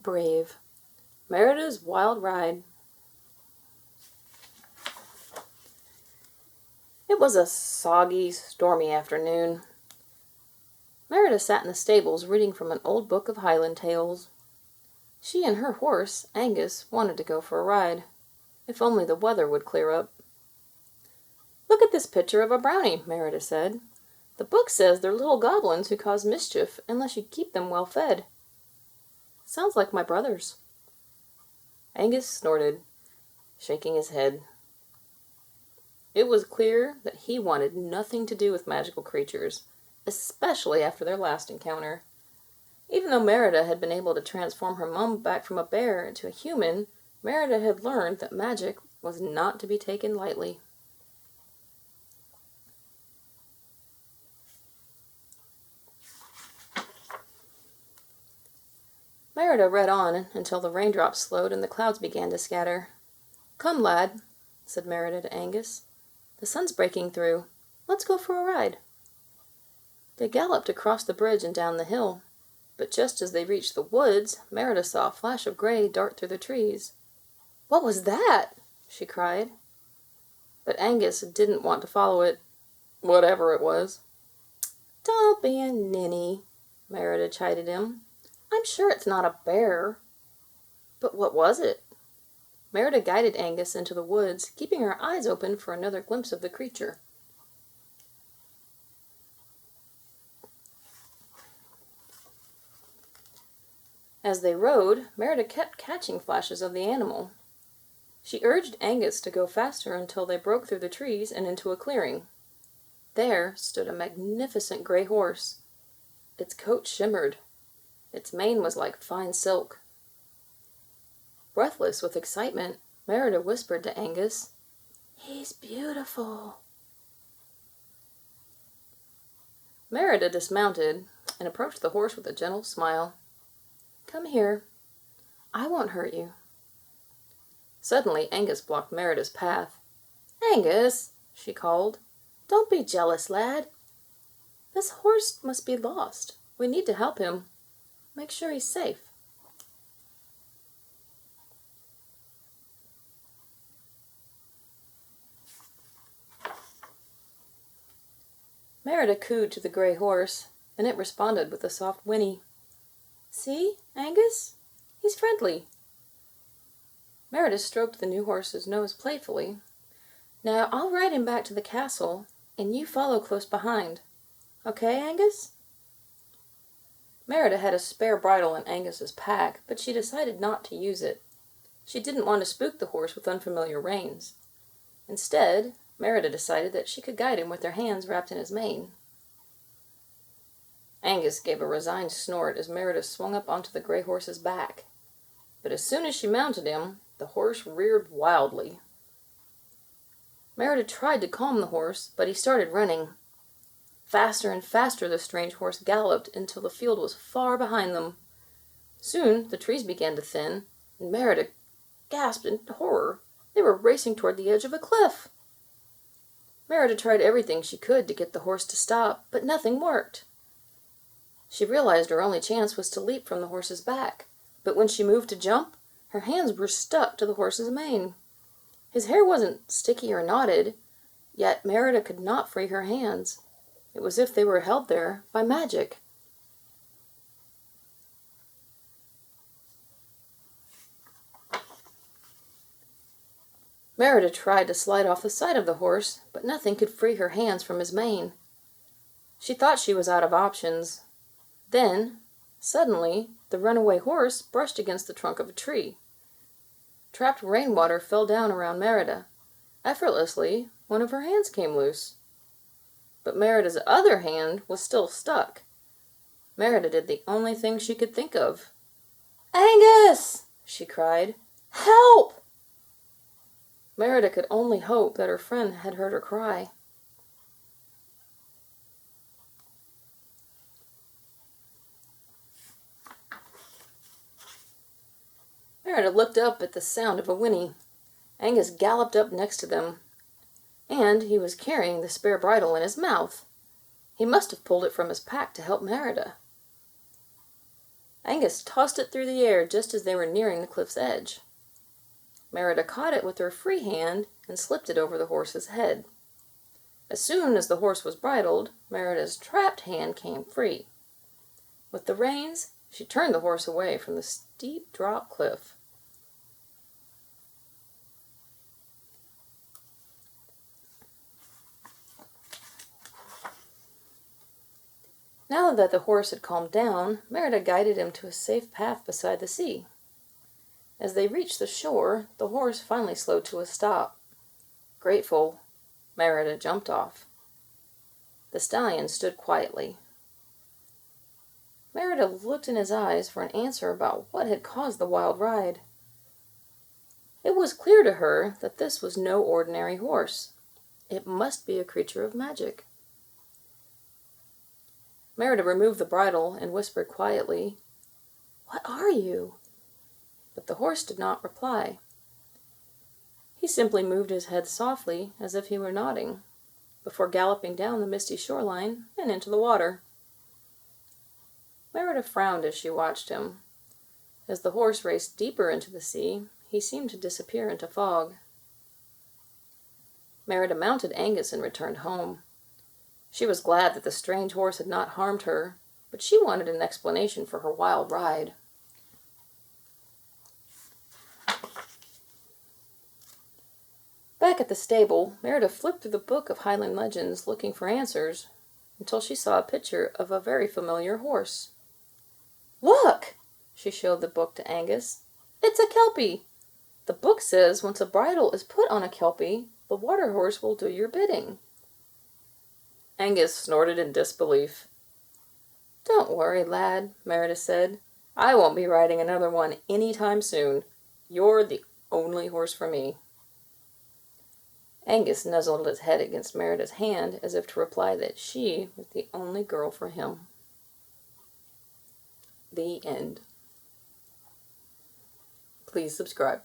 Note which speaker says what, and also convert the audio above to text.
Speaker 1: brave. Merida's Wild Ride. It was a soggy, stormy afternoon. Merida sat in the stables reading from an old book of Highland tales. She and her horse, Angus, wanted to go for a ride. If only the weather would clear up. "Look at this picture of a brownie," Merida said. "The book says they're little goblins who cause mischief unless you keep them well fed." "Sounds like my brothers." Angus snorted, shaking his head. It was clear that he wanted nothing to do with magical creatures, especially after their last encounter. Even though Merida had been able to transform her mum back from a bear into a human, Merida had learned that magic was not to be taken lightly. Merida read on until the raindrops slowed and the clouds began to scatter. "Come, lad," said Merida to Angus. "The sun's breaking through. Let's go for a ride." They galloped across the bridge and down the hill, but just as they reached the woods, Merida saw a flash of gray dart through the trees. "What was that?" she cried. But Angus didn't want to follow it, whatever it was. "Don't be a ninny," Merida chided him. "I'm sure it's not a bear." But what was it? Merida guided Angus into the woods, keeping her eyes open for another glimpse of the creature. As they rode, Merida kept catching flashes of the animal. She urged Angus to go faster until they broke through the trees and into a clearing. There stood a magnificent gray horse. Its coat shimmered. Its mane was like fine silk. Breathless with excitement, Merida whispered to Angus, "He's beautiful." Merida dismounted and approached the horse with a gentle smile. "Come here. I won't hurt you." Suddenly, Angus blocked Merida's path. "Angus," she called, "don't be jealous, lad. This horse must be lost. We need to help him. Make sure he's safe." Merida cooed to the gray horse, and it responded with a soft whinny. "See, Angus? He's friendly." Merida stroked the new horse's nose playfully. "Now I'll ride him back to the castle, and you follow close behind. Okay, Angus?" Merida had a spare bridle in Angus's pack, but she decided not to use it. She didn't want to spook the horse with unfamiliar reins. Instead, Merida decided that she could guide him with her hands wrapped in his mane. Angus gave a resigned snort as Merida swung up onto the gray horse's back. But as soon as she mounted him, the horse reared wildly. Merida tried to calm the horse, but he started running. Faster and faster the strange horse galloped until the field was far behind them. Soon the trees began to thin, and Merida gasped in horror. They were racing toward the edge of a cliff. Merida tried everything she could to get the horse to stop, but nothing worked. She realized her only chance was to leap from the horse's back, but when she moved to jump, her hands were stuck to the horse's mane. His hair wasn't sticky or knotted, yet Merida could not free her hands. It was as if they were held there by magic. Merida tried to slide off the side of the horse, but nothing could free her hands from his mane. She thought she was out of options. Then, suddenly, the runaway horse brushed against the trunk of a tree. Trapped rainwater fell down around Merida. Effortlessly, one of her hands came loose. But Merida's other hand was still stuck. Merida did the only thing she could think of. "Angus!" she cried. "Help!" Merida could only hope that her friend had heard her cry. Merida looked up at the sound of a whinny. Angus galloped up next to them, and he was carrying the spare bridle in his mouth. He must have pulled it from his pack to help Merida. Angus tossed it through the air just as they were nearing the cliff's edge. Merida caught it with her free hand and slipped it over the horse's head. As soon as the horse was bridled, Merida's trapped hand came free. With the reins, she turned the horse away from the steep drop cliff. Now that the horse had calmed down, Merida guided him to a safe path beside the sea. As they reached the shore, the horse finally slowed to a stop. Grateful, Merida jumped off. The stallion stood quietly. Merida looked in his eyes for an answer about what had caused the wild ride. It was clear to her that this was no ordinary horse. It must be a creature of magic. Merida removed the bridle and whispered quietly, "What are you?" But the horse did not reply. He simply moved his head softly, as if he were nodding, before galloping down the misty shoreline and into the water. Merida frowned as she watched him. As the horse raced deeper into the sea, he seemed to disappear into fog. Merida mounted Angus and returned home. She was glad that the strange horse had not harmed her, but she wanted an explanation for her wild ride. Back at the stable, Merida flipped through the book of Highland legends looking for answers, until she saw a picture of a very familiar horse. "Look!" she showed the book to Angus. "It's a Kelpie! The book says once a bridle is put on a Kelpie, the water horse will do your bidding." Angus snorted in disbelief. "Don't worry, lad," Merida said. "I won't be riding another one any time soon. You're the only horse for me." Angus nuzzled his head against Merida's hand as if to reply that she was the only girl for him. The end. Please subscribe.